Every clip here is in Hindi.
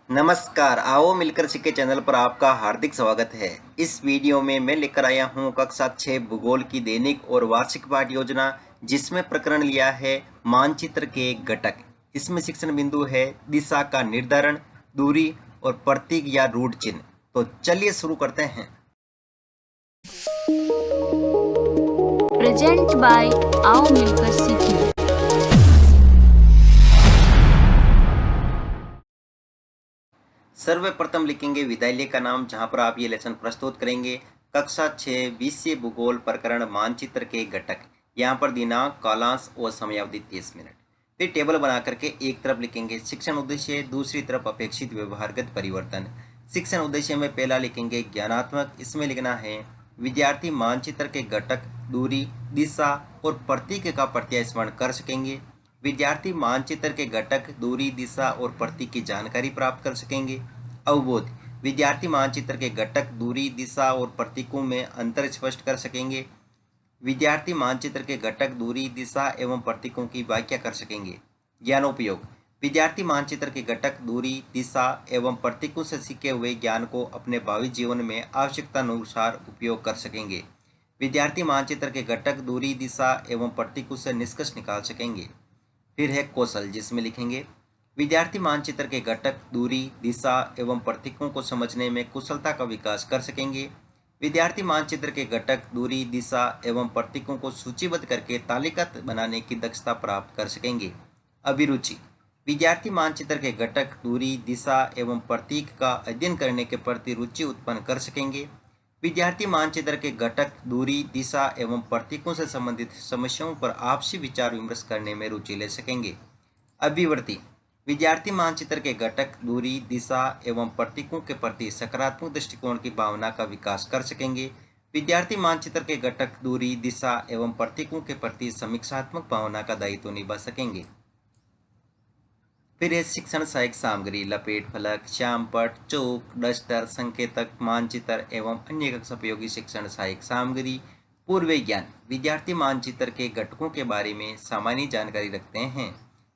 नमस्कार, आओ मिलकर सीखे चैनल पर आपका हार्दिक स्वागत है। इस वीडियो में मैं लेकर आया हूं कक्षा 6 भूगोल की दैनिक और वार्षिक पाठ योजना, जिसमें प्रकरण लिया है मानचित्र के घटक। इसमें शिक्षण बिंदु है दिशा का निर्धारण, दूरी और प्रतीक या रूट चिन्ह। तो चलिए शुरू करते हैं। प्रेजेंट बाय आओ मिलकर सीखें। सर्वप्रथम लिखेंगे विद्यालय का नाम, जहां पर आप ये लेसन प्रस्तुत करेंगे। कक्षा 6 विषय भूगोल प्रकरण मानचित्र के घटक। यहाँ पर दिनांक, कालांश और समयावधि 30 मिनट। फिर टेबल बना करके एक तरफ लिखेंगे शिक्षण उद्देश्य, दूसरी तरफ अपेक्षित व्यवहारगत परिवर्तन। शिक्षण उद्देश्य में पहला लिखेंगे ज्ञानात्मक। इसमें लिखना है विद्यार्थी मानचित्र के घटक, दूरी, दिशा और प्रतीक का प्रत्यय स्मरण कर सकेंगे। विद्यार्थी मानचित्र के घटक, दूरी, दिशा और प्रतीक की जानकारी प्राप्त कर सकेंगे। अवबोध, विद्यार्थी मानचित्र के घटक, दूरी, दिशा और प्रतीकों में अंतर स्पष्ट कर सकेंगे। विद्यार्थी मानचित्र के घटक, दूरी, दिशा एवं प्रतीकों की व्याख्या कर सकेंगे। ज्ञानोपयोग, विद्यार्थी मानचित्र के घटक, दूरी, दिशा एवं प्रतीकों से सीखे हुए ज्ञान को अपने भावी जीवन में आवश्यकता अनुसार उपयोग कर सकेंगे। विद्यार्थी मानचित्र के घटक, दूरी, दिशा एवं प्रतीकों से निष्कर्ष निकाल सकेंगे। फिर है कौशल, जिसमें लिखेंगे विद्यार्थी मानचित्र के घटक, दूरी, दिशा एवं प्रतीकों को समझने में कुशलता का विकास कर सकेंगे। विद्यार्थी मानचित्र के घटक, दूरी, दिशा एवं प्रतीकों को सूचीबद्ध करके तालिका बनाने की दक्षता प्राप्त कर सकेंगे। अभिरुचि, विद्यार्थी मानचित्र के घटक, दूरी, दिशा एवं प्रतीक का अध्ययन करने के प्रति रुचि उत्पन्न कर सकेंगे। विद्यार्थी मानचित्र के घटक, दूरी, दिशा एवं प्रतीकों से संबंधित समस्याओं पर आपसी विचार विमर्श करने में रुचि ले सकेंगे। अभिवृत्ति, विद्यार्थी मानचित्र के घटक, दूरी, दिशा एवं प्रतीकों के प्रति सकारात्मक दृष्टिकोण की भावना का विकास कर सकेंगे। विद्यार्थी मानचित्र के घटक, दूरी, दिशा एवं प्रतीकों के प्रति समीक्षात्मक भावना का दायित्व निभा सकेंगे। फिर है शिक्षण सहायक सामग्री, लपेट फलक, श्यामपट्ट, चौक, डस्टर, संकेतक, मानचित्र एवं अन्य कक्षा उपयोगी शिक्षण सहायक सामग्री। पूर्व ज्ञान, विद्यार्थी मानचित्र के घटकों के बारे में सामान्य जानकारी रखते हैं।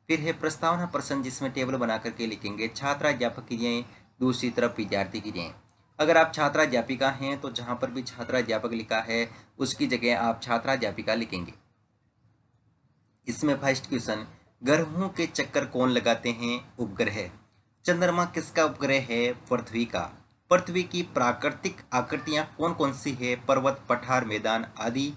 फिर है प्रस्तावना प्रश्न, जिसमें टेबल बना करके लिखेंगे छात्राध्यापक क्रियाएं, दूसरी तरफ विद्यार्थी क्रियाएं। अगर आप छात्राध्यापिका हैं तो जहां पर भी छात्राध्यापक लिखा है उसकी जगह आप छात्राध्यापिका लिखेंगे। इसमें फर्स्ट क्वेश्चन, ग्रहों के चक्कर कौन लगाते हैं? उपग्रह। चंद्रमा किसका उपग्रह है? पृथ्वी का। पृथ्वी की प्राकृतिक आकृतियां कौन कौन सी है? पर्वत, पठार, मैदान आदि।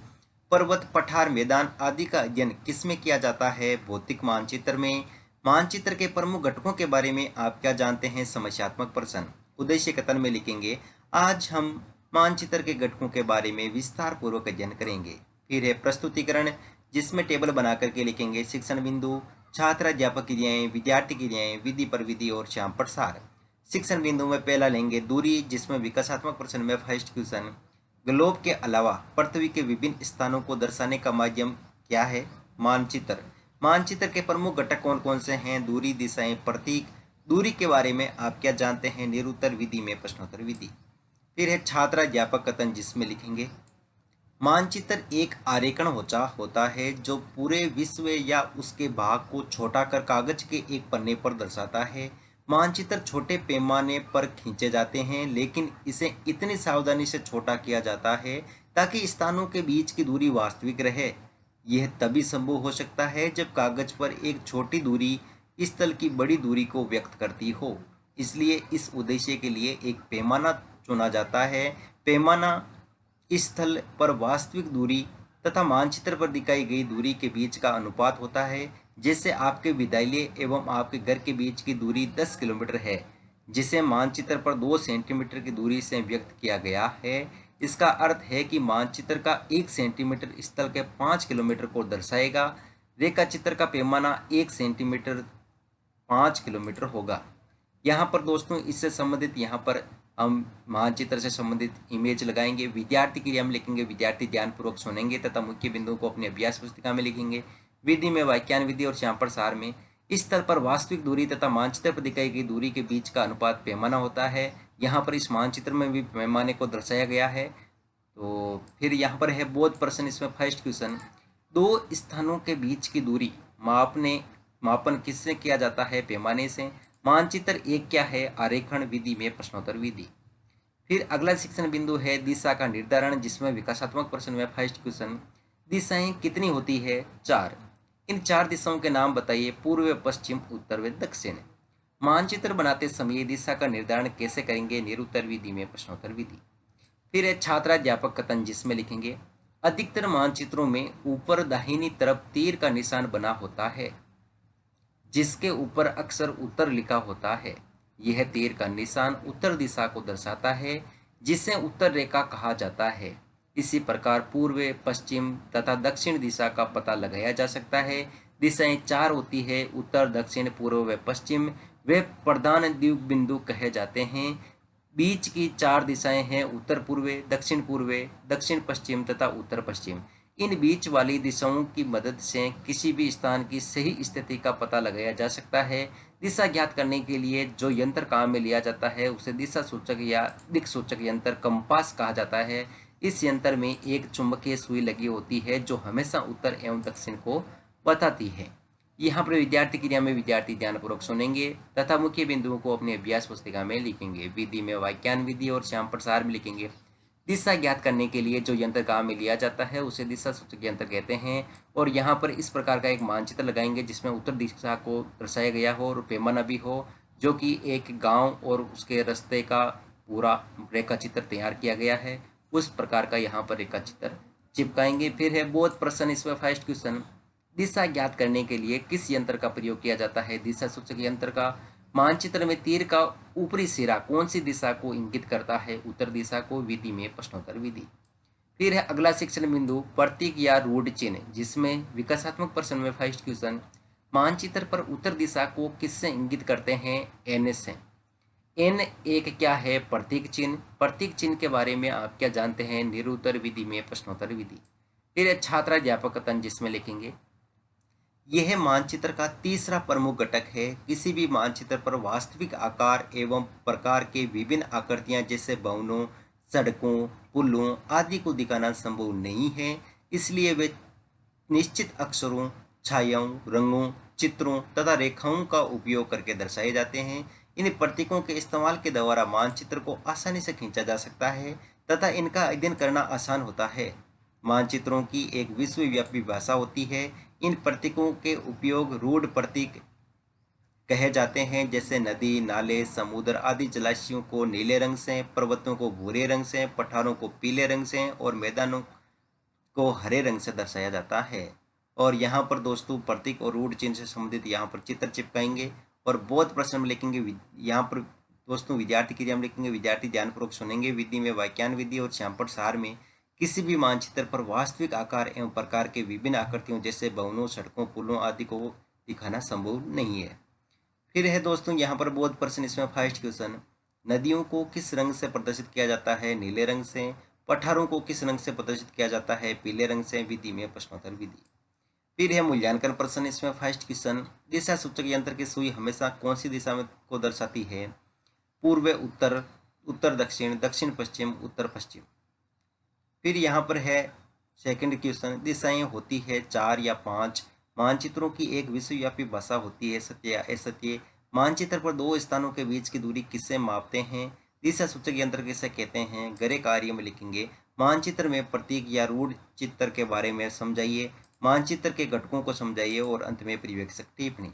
पर्वत, पठार, मैदान आदि का अध्ययन किसमें किया जाता है? भौतिक मानचित्र में। मानचित्र के प्रमुख घटकों के बारे में आप क्या जानते हैं? समस्यात्मक प्रश्न। उद्देश्य कथन में लिखेंगे आज हम मानचित्र के घटकों के बारे में विस्तार पूर्वक अध्ययन करेंगे। फिर है प्रस्तुतिकरण, जिसमें टेबल बना करके लिखेंगे शिक्षण बिंदु, छात्राध्यापक क्रियाएं, विद्यार्थी क्रियाएं, विधि पर विधि और श्यामपट्ट सार। शिक्षण बिंदु में पहला लेंगे दूरी, जिसमें विकासात्मक प्रश्न में फर्स्ट क्वेश्चन, ग्लोब के अलावा पृथ्वी के विभिन्न स्थानों को दर्शाने का माध्यम क्या है? मानचित्र। मानचित्र के प्रमुख घटक कौन कौन से हैं? दूरी, दिशाएं, प्रतीक। दूरी के बारे में आप क्या जानते हैं? निरुत्तर विधि में प्रश्नोत्तर विधि। फिर है छात्राध्यापक कथन, जिसमें लिखेंगे मानचित्र एक आरेखन होता है जो पूरे विश्व या उसके भाग को छोटा कर कागज के एक पन्ने पर दर्शाता है। मानचित्र छोटे पैमाने पर खींचे जाते हैं, लेकिन इसे इतनी सावधानी से छोटा किया जाता है ताकि स्थानों के बीच की दूरी वास्तविक रहे। यह तभी संभव हो सकता है जब कागज पर एक छोटी दूरी स्थल की बड़ी दूरी को व्यक्त करती हो। इसलिए इस उद्देश्य के लिए एक पैमाना चुना जाता है। पैमाना स्थल पर वास्तविक दूरी तथा मानचित्र पर दिखाई गई दूरी के बीच का अनुपात होता है। जैसे आपके विद्यालय एवं आपके घर के बीच की दूरी 10 किलोमीटर है, जिसे मानचित्र पर 2 सेंटीमीटर की दूरी से व्यक्त किया गया है। इसका अर्थ है कि मानचित्र का 1 सेंटीमीटर स्थल के 5 किलोमीटर को दर्शाएगा। रेखाचित्र का पैमाना 1 सेंटीमीटर 5 किलोमीटर होगा। यहाँ पर दोस्तों इससे संबंधित यहाँ पर हम मानचित्र से संबंधित इमेज लगाएंगे। विद्यार्थी क्रिया में लिखेंगे विद्यार्थी ध्यानपूर्वक सुनेंगे तथा मुख्य बिंदुओं को अपनी अभ्यास पुस्तिका में लिखेंगे। विधि में व्याख्यान विधि और श्यामपट्ट सार में इस स्थल पर वास्तविक दूरी तथा मानचित्र पर दिखाई गई दूरी के बीच का अनुपात पैमाना होता है। यहाँ पर इस मानचित्र में भी पैमाने को दर्शाया गया है। तो फिर यहाँ पर है बोध प्रश्न, इसमें फर्स्ट क्वेश्चन, दो स्थानों के बीच की दूरी मापन किससे किया जाता है? पैमाने से। मानचित्र एक क्या है, आरेखन विधि में प्रश्नोत्तर विधि। फिर अगला शिक्षण बिंदु है दिशा का निर्धारण, जिसमें विकासात्मक प्रश्न में फर्स्ट क्वेश्चन, दिशाएं कितनी होती है, 4। इन 4 दिशाओं के नाम बताइए, पूर्व, पश्चिम, उत्तर व दक्षिण। मानचित्र बनाते समय दिशा का निर्धारण कैसे करेंगे, निरुत्तर विधि में प्रश्नोत्तर विधि। फिर है छात्राध्यापक कथन, जिसमें लिखेंगे अधिकतर मानचित्रों में ऊपर दाहिनी तरफ तीर का निशान बना होता है, जिसके ऊपर अक्सर उत्तर लिखा होता है। यह तीर का निशान उत्तर दिशा को दर्शाता है, जिसे उत्तर रेखा कहा जाता है। इसी प्रकार पूर्व, पश्चिम तथा दक्षिण दिशा का पता लगाया जा सकता है। दिशाएं 4 होती है, उत्तर, दक्षिण, पूर्व व पश्चिम। वे प्रधान द्वीप बिंदु कहे जाते हैं। बीच की 4 दिशाएं हैं उत्तर पूर्व, दक्षिण पश्चिम तथा उत्तर पश्चिम। इन बीच वाली दिशाओं की मदद से किसी भी स्थान की सही स्थिति का पता लगाया जा सकता है। दिशा ज्ञात करने के लिए जो यंत्र काम में लिया जाता है उसे दिशा सूचक या दिक् सूचक यंत्र कंपास कहा जाता है। इस यंत्र में एक चुंबकीय सुई लगी होती है जो हमेशा उत्तर एवं दक्षिण को बताती है। यहाँ पर विद्यार्थी क्रिया में विद्यार्थी ध्यानपूर्वक सुनेंगे तथा मुख्य बिंदुओं को अपनी अभ्यास पुस्तिका में लिखेंगे। विधि में वाक्यान विधि और श्याम प्रसार में लिखेंगे। दिशा ज्ञात करने के लिए जो यंत्र काम में लिया जाता है उसे दिशा सूचक यंत्र कहते हैं। और यहाँ पर इस प्रकार का एक मानचित्र लगाएंगे जिसमें उत्तर दिशा को दर्शाया गया हो और पैमाना भी हो, जो कि एक गांव और उसके रास्ते का पूरा रेखा चित्र तैयार किया गया है, उस प्रकार का यहाँ पर रेखा चित्र चिपकाएंगे। फिर है बोध प्रश्न, इसमें फर्स्ट क्वेश्चन, दिशा ज्ञात करने के लिए किस यंत्र का प्रयोग किया जाता है, दिशा सूचक यंत्र का। मानचित्र में तीर का ऊपरी सिरा कौन सी दिशा को इंगित करता है, उत्तर दिशा को। विधि में प्रश्नोत्तर विधि। फिर है अगला शिक्षण बिंदु प्रतीक या रूढ़ चिन्ह, जिसमें विकासात्मक प्रश्न में फर्स्ट क्वेश्चन, मानचित्र पर उत्तर दिशा को किससे इंगित करते हैं, एन से। एन एक क्या है, प्रतीक चिन्ह। प्रतीक चिन्ह के बारे में आप क्या जानते हैं, निरुत्तर विधि में प्रश्नोत्तर विधि। फिर है छात्राध्यापक कथन, जिसमें लिखेंगे यह मानचित्र का तीसरा प्रमुख घटक है। किसी भी मानचित्र पर वास्तविक आकार एवं प्रकार के विभिन्न आकृतियां जैसे भवनों, सड़कों, पुलों आदि को दिखाना संभव नहीं है, इसलिए वे निश्चित अक्षरों, छायाओं, रंगों, चित्रों तथा रेखाओं का उपयोग करके दर्शाए जाते हैं। इन प्रतीकों के इस्तेमाल के द्वारा मानचित्र को आसानी से खींचा जा सकता है तथा इनका अध्ययन करना आसान होता है। मानचित्रों की एक विश्वव्यापी भाषा होती है। इन प्रतीकों के उपयोग रूढ़ प्रतीक कहे जाते हैं, जैसे नदी, नाले, समुद्र आदि जलाशयों को नीले रंग से, पर्वतों को भूरे रंग से, पठारों को पीले रंग से और मैदानों को हरे रंग से दर्शाया जाता है। और यहाँ पर दोस्तों प्रतीक और रूढ़ चिन्ह से संबंधित यहाँ पर चित्र चिपकाएंगे और बोध प्रश्न में लिखेंगे। यहाँ पर दोस्तों विद्यार्थी क्रिया में लिखेंगे, विद्यार्थी ध्यानपूर्वक सुनेंगे। विधि में वाक्यान विधि और श्यामपट सार में किसी भी मानचित्र पर वास्तविक आकार एवं प्रकार के विभिन्न आकृतियों जैसे भवनों, सड़कों, पुलों आदि को दिखाना संभव नहीं है। फिर है दोस्तों यहाँ पर बोध प्रश्न, इसमें फर्स्ट क्वेश्चन, नदियों को किस रंग से प्रदर्शित किया जाता है, नीले रंग से। पठारों को किस रंग से प्रदर्शित किया जाता है, पीले रंग से। विधि में प्रश्नोत्तर विधि। फिर है मूल्यांकन प्रश्न, इसमें फर्स्ट क्वेश्चन, दिशा सूचक यंत्र की सुई हमेशा कौन सी दिशा में को दर्शाती है, पूर्व, उत्तर, उत्तर दक्षिण, दक्षिण पश्चिम, उत्तर पश्चिम। फिर यहाँ पर है सेकंड क्वेश्चन, दिशाएं होती है 4 या 5। मानचित्रों की एक विश्वव्यापी भाषा होती है, सत्य या असत्य। मानचित्र पर 2 स्थानों के बीच की दूरी किससे मापते हैं, दिशा सूचक यंत्र किसे कहते हैं। गृह कार्य में लिखेंगे मानचित्र में प्रतीक या रूढ़ चित्र के बारे में समझाइए, मानचित्र के घटकों को समझाइए और अंत में पर्यवेक्षक टिप्पणी।